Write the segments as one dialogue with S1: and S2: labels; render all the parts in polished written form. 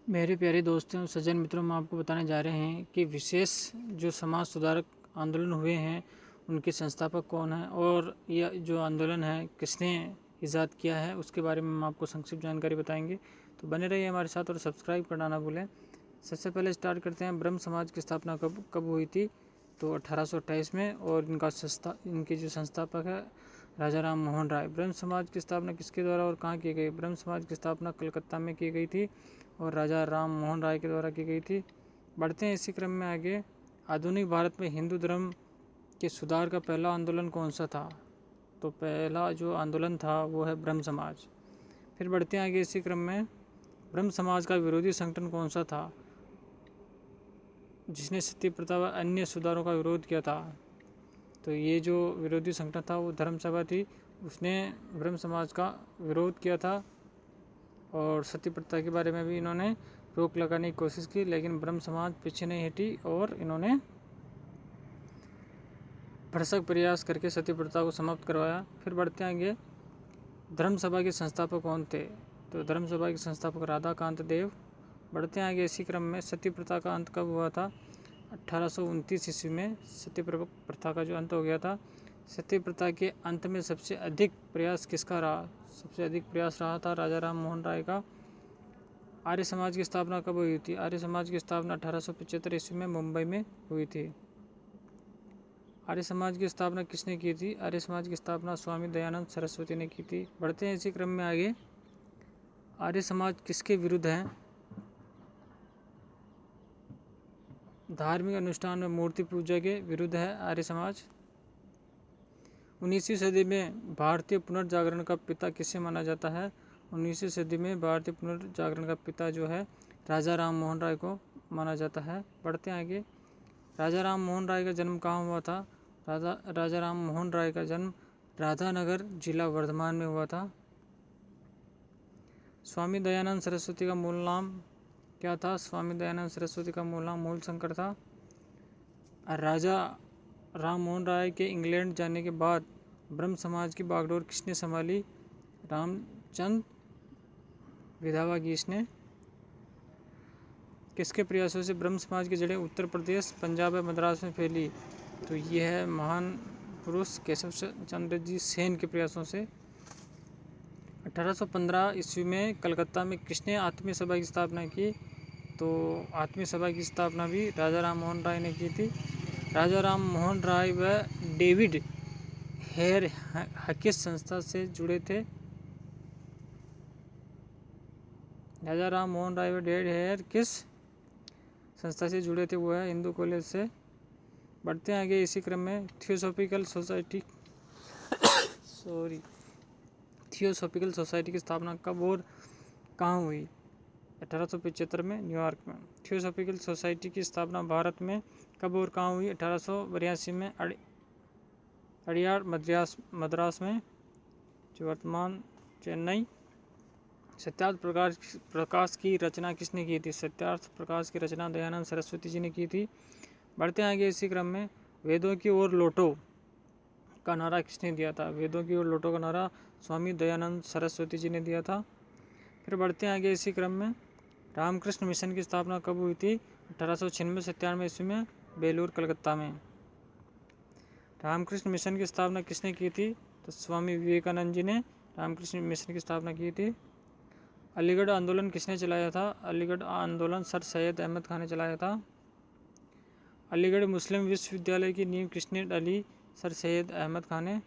S1: मेरे प्यारे दोस्तों सज्जन मित्रों, हम आपको बताने जा रहे हैं कि विशेष जो समाज सुधारक आंदोलन हुए हैं उनके संस्थापक कौन हैं और यह जो आंदोलन है किसने इजाद किया है उसके बारे में हम आपको संक्षिप्त जानकारी बताएंगे। तो बने रहिए हमारे साथ और सब्सक्राइब करना ना भूलें। सबसे पहले स्टार्ट करते हैं, ब्रह्म समाज की स्थापना कब हुई थी? तो 1828 में। और इनके जो संस्थापक है राजा राम मोहन राय। ब्रह्म समाज की स्थापना किसके द्वारा और कहाँ की गई? ब्रह्म समाज की स्थापना कलकत्ता में की गई थी और राजा राम मोहन राय के द्वारा की गई थी। बढ़ते हैं इसी क्रम में आगे। आधुनिक भारत में हिंदू धर्म के सुधार का पहला आंदोलन कौन सा था? तो पहला जो आंदोलन था वो है ब्रह्म समाज। फिर बढ़ते हैं आगे इसी क्रम में। ब्रह्म समाज का विरोधी संगठन कौन सा था जिसने सती प्रथा व अन्य सुधारों का विरोध किया था? तो ये जो विरोधी संगठन था वो धर्म सभा थी, उसने ब्रह्म समाज का विरोध किया था और सती प्रथा के बारे में भी इन्होंने रोक लगाने की कोशिश की, लेकिन ब्रह्म समाज पीछे नहीं हटी और इन्होंने भरसक प्रयास करके सती प्रथा को समाप्त करवाया। फिर बढ़ते आगे, धर्म सभा के संस्थापक कौन थे? तो धर्म सभा के संस्थापक राधाकांत देव। बढ़ते आगे इसी क्रम में, सती प्रथा का अंत कब हुआ था? 1829 ईस्वी में सती प्रथा का जो अंत हो गया था। सती प्रथा के अंत में सबसे अधिक प्रयास किसका रहा? सबसे अधिक प्रयास रहा था राजा राम मोहन राय का। आर्य समाज की स्थापना कब हुई थी? आर्य समाज की स्थापना 1875 ईस्वी में मुंबई में हुई थी। आर्य समाज की स्थापना किसने की थी? आर्य समाज की स्थापना स्वामी दयानंद सरस्वती ने की थी। बढ़ते हैं इसी क्रम में आगे। आर्य समाज किसके विरुद्ध है? धार्मिक अनुष्ठान में मूर्ति पूजा के विरुद्ध है आर्य समाज। 19वीं सदी में भारतीय पुनर्जागरण का पिता किसे माना जाता है? 19वीं सदी में भारतीय पुनर्जागरण का पिता जो है राजा राम मोहन राय को माना जाता है। बढ़ते हैं आगे। राजा राम मोहन राय का जन्म कहाँ हुआ था? राजा राम मोहन राय का जन्म राधानगर जिला वर्धमान में हुआ था। स्वामी दयानंद सरस्वती का मूल नाम क्या था? स्वामी दयानंद सरस्वती का मूल नाम मूलशंकर था। राजा राम मोहन राय के इंग्लैंड जाने के बाद ब्रह्म समाज की बागडोर किसने संभाली? रामचंद विधवा गीस ने। किसके प्रयासों से ब्रह्म समाज की जड़ें उत्तर प्रदेश, पंजाब व मद्रास में फैली? तो यह है महान पुरुष केशव चंद्र जी सेन के प्रयासों से। 1815 ईस्वी में कलकत्ता में किसने आत्मीय सभा की स्थापना की? तो आत्मीय सभा की स्थापना भी राजा राम मोहन राय ने की थी। राजा राम मोहन राय व डेविड हेयर किस संस्था से जुड़े थे? राजा राम मोहन राय व डेविड हेयर किस संस्था से जुड़े थे? वो है हिंदू कॉलेज से। बढ़ते हैं आगे इसी क्रम में। थियोसॉफिकल सोसाइटी की स्थापना कब और कहाँ हुई? 1875 में न्यूयॉर्क में। थियोसॉफिकल सोसाइटी की स्थापना भारत में कब और कहाँ हुई? 1882 में अड़ियार मद्रास में, जो वर्तमान चेन्नई। सत्यार्थ प्रकाश की रचना किसने की थी? सत्यार्थ प्रकाश की रचना दयानंद सरस्वती जी ने की थी। बढ़ते हैं आगे इसी क्रम में। वेदों की ओर लौटो का नारा किसने दिया था? वेदों की ओर लौटो का नारा स्वामी दयानंद सरस्वती जी ने दिया था। फिर बढ़ते हैं आगे इसी क्रम में। रामकृष्ण मिशन की स्थापना कब हुई थी? 1896-97 ईस्वी में बेलूर कलकत्ता में। रामकृष्ण मिशन की स्थापना किसने की थी? तो स्वामी विवेकानंद जी ने रामकृष्ण मिशन की स्थापना की थी। अलीगढ़ आंदोलन किसने चलाया था? अलीगढ़ आंदोलन सर सैयद अहमद खान ने चलाया था। अलीगढ़ मुस्लिम विश्वविद्यालय की नींव किसने डाली? सर सैयद अहमद खान ने।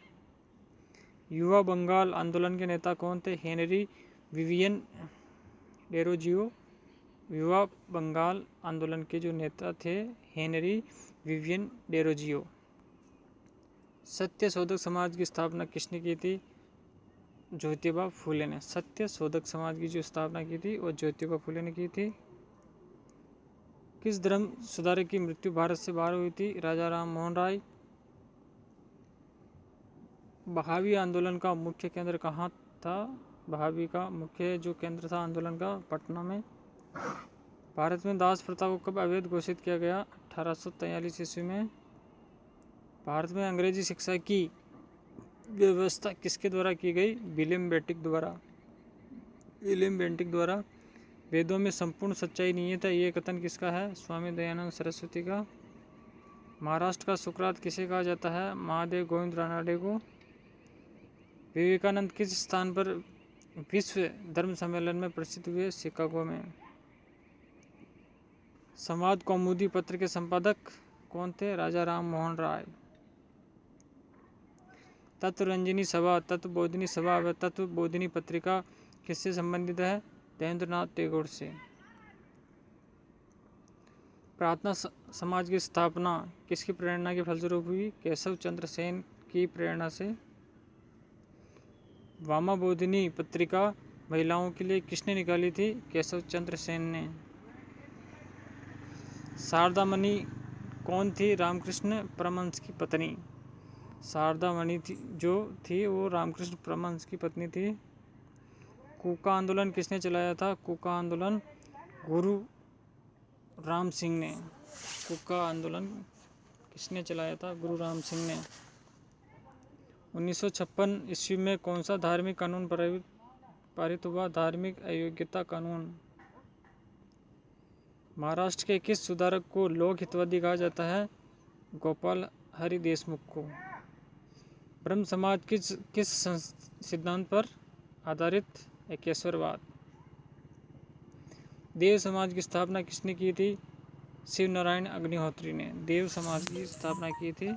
S1: युवा बंगाल आंदोलन के नेता कौन थे? Henry Vivian Derozio. युवा बंगाल आंदोलन के जो नेता थे हेनरी विवियन डेरोजियो। सत्य शोधक समाज की स्थापना किसने की थी? ज्योतिबा फूले ने। सत्य शोधक समाज की जो स्थापना की थी वो ज्योतिबा फूले ने की थी। किस धर्म सुधारक की मृत्यु भारत से बाहर हुई थी? राजा राम मोहन राय। बहावी आंदोलन का मुख्य केंद्र कहाँ था? बहावी का मुख्य जो केंद्र था आंदोलन का पटना में। भारत में दास प्रथा को कब अवैध घोषित किया गया? 1843 ईस्वी में। भारत में अंग्रेजी शिक्षा की व्यवस्था किसके द्वारा की गई? विलियम बेंटिक द्वारा। विलियम बेंटिक द्वारा वेदों में संपूर्ण सच्चाई निहित है, ये कथन किसका है? स्वामी दयानंद सरस्वती का। महाराष्ट्र का सुकरात किसे कहा जाता है? महादेव गोविंद रानडे को। विवेकानंद किस स्थान पर विश्व धर्म सम्मेलन में प्रसिद्ध हुए? शिकागो में। संवाद कौमुदी पत्र के संपादक कौन थे? राजा राम मोहन राय। तत्वरंजनी सभा, तत्वबोधिनी सभा व तत्वबोधिनी पत्रिका किससे संबंधित है? देवेंद्रनाथ टैगोर से। प्रार्थना समाज की स्थापना किसकी प्रेरणा के फलस्वरूप हुई? केशव चंद्र सेन की प्रेरणा से। वामाबोधिनी पत्रिका महिलाओं के लिए किसने निकाली थी? केशव चंद्र सेन ने। शारदा मणि कौन थी? रामकृष्ण परमहंस की पत्नी। शारदा मणि जो थी वो रामकृष्ण परमहंस की पत्नी थी। कूका आंदोलन किसने चलाया था? कूका आंदोलन गुरु राम सिंह ने। कूका आंदोलन किसने चलाया था? गुरु राम सिंह ने। 1956 ईस्वी में कौन सा धार्मिक कानून पारित हुआ? धार्मिक अयोग्यता कानून। महाराष्ट्र के किस सुधारक को लोक हितवादी कहा जाता है? गोपाल हरि देशमुख को। ब्रह्म समाज किस सिद्धांत पर आधारित? एकेश्वरवाद। देव समाज की स्थापना किसने की थी? शिव नारायण अग्निहोत्री ने देव समाज की स्थापना की थी।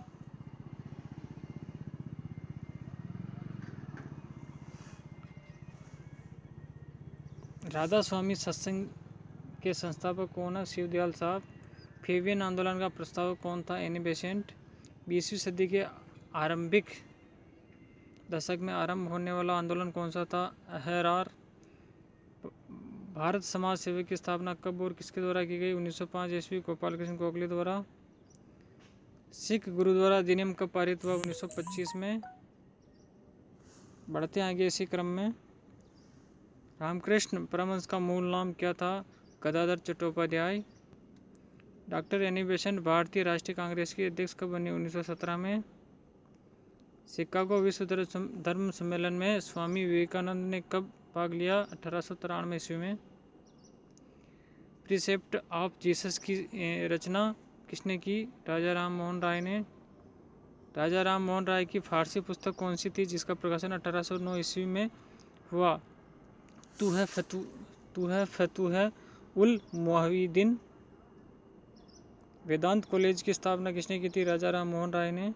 S1: राधा स्वामी सत्संग के संस्थापक कौन है? शिवदयाल साहब। फेबियन आंदोलन का प्रस्तावक कौन था? Annie Besant. 20वीं सदी के आरंभिक दशक में आरंभ होने वाला आंदोलन कौन सा था? अहरार। भारत समाज सेवा की स्थापना कब और किसके द्वारा की गई? 1905 ईस्वी गोपाल कृष्ण गोखले द्वारा। सिख गुरुद्वारा अधिनियम कब पारित हुआ? 1925 में। बढ़ते आगे इसी क्रम में। रामकृष्ण परमहंस का मूल नाम क्या था? Gadadhar Chattopadhyay. Doctor Annie Besant भारतीय राष्ट्रीय कांग्रेस की अध्यक्ष कब बनी? 1917 में। शिकागो विश्व धर्म सम्मेलन में स्वामी विवेकानंद ने कब भाग लिया? 1893 ईस्वी में। प्रीसेप्ट ऑफ जीसस की रचना किसने की? राजा राम मोहन राय ने। राजा राम मोहन राय की फारसी पुस्तक कौन सी थी जिसका प्रकाशन 1809 ईस्वी में हुआ? तू है फतूह उल मुआविदीन। वेदांत कॉलेज की स्थापना किसने की थी? राजा राम मोहन राय ने।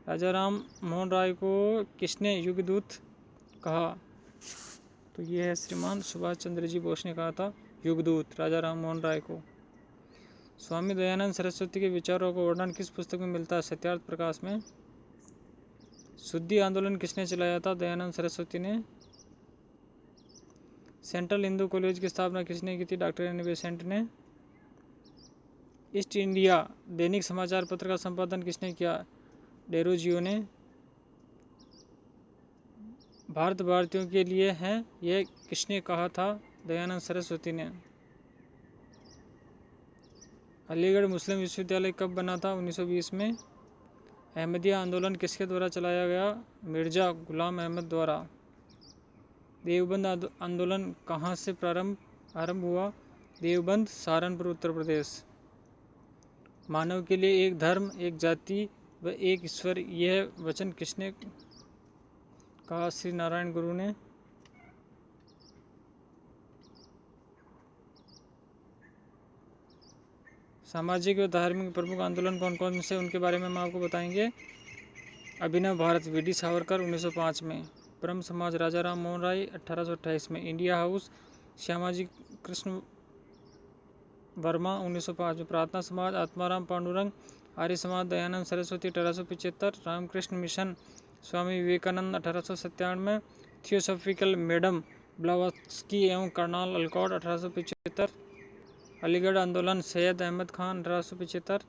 S1: राजा राम मोहन राय को किसने युगदूत कहा? तो ये है श्रीमान सुभाष चंद्र जी बोस ने कहा था युगदूत राजा राम मोहन राय को। स्वामी दयानंद सरस्वती के विचारों का वर्णन किस पुस्तक में मिलता है? सत्यार्थ प्रकाश में। शुद्धि आंदोलन किसने चलाया था? दयानंद सरस्वती ने। सेंट्रल हिंदू कॉलेज की स्थापना किसने की थी? डॉक्टर एनी बेसेंट ने। ईस्ट इंडिया दैनिक समाचार पत्र का संपादन किसने किया? डेरोजियो ने। भारत भारतीयों के लिए है यह किसने कहा था? दयानंद सरस्वती ने। अलीगढ़ मुस्लिम विश्वविद्यालय कब बना था? 1920 में। अहमदिया आंदोलन किसके द्वारा चलाया गया? मिर्जा गुलाम अहमद द्वारा। देवबंद आंदोलन कहाँ से आरंभ हुआ? देवबंद, सहारनपुर, उत्तर प्रदेश। मानव के लिए एक धर्म, एक जाति व एक ईश्वर, यह वचन किसने कहा? श्री नारायण गुरु ने। सामाजिक व धार्मिक प्रमुख आंदोलन कौन कौन से उनके बारे में हम आपको बताएंगे। अभिनव भारत वी डी सावरकर 1905 में। ब्रह्म समाज राजा राम मोहन राय 1828 में। इंडिया हाउस श्यामाजी कृष्ण वर्मा 1905 में। प्रार्थना समाज आत्माराम पांडुरंग। आर्य समाज दयानंद सरस्वती 1875। रामकृष्ण मिशन स्वामी विवेकानंद 1897 में। थियोसॉफिकल मैडम ब्लावत्स्की एवं कर्नल अलकॉट 1875। अलीगढ़ आंदोलन सैयद अहमद खान 1875।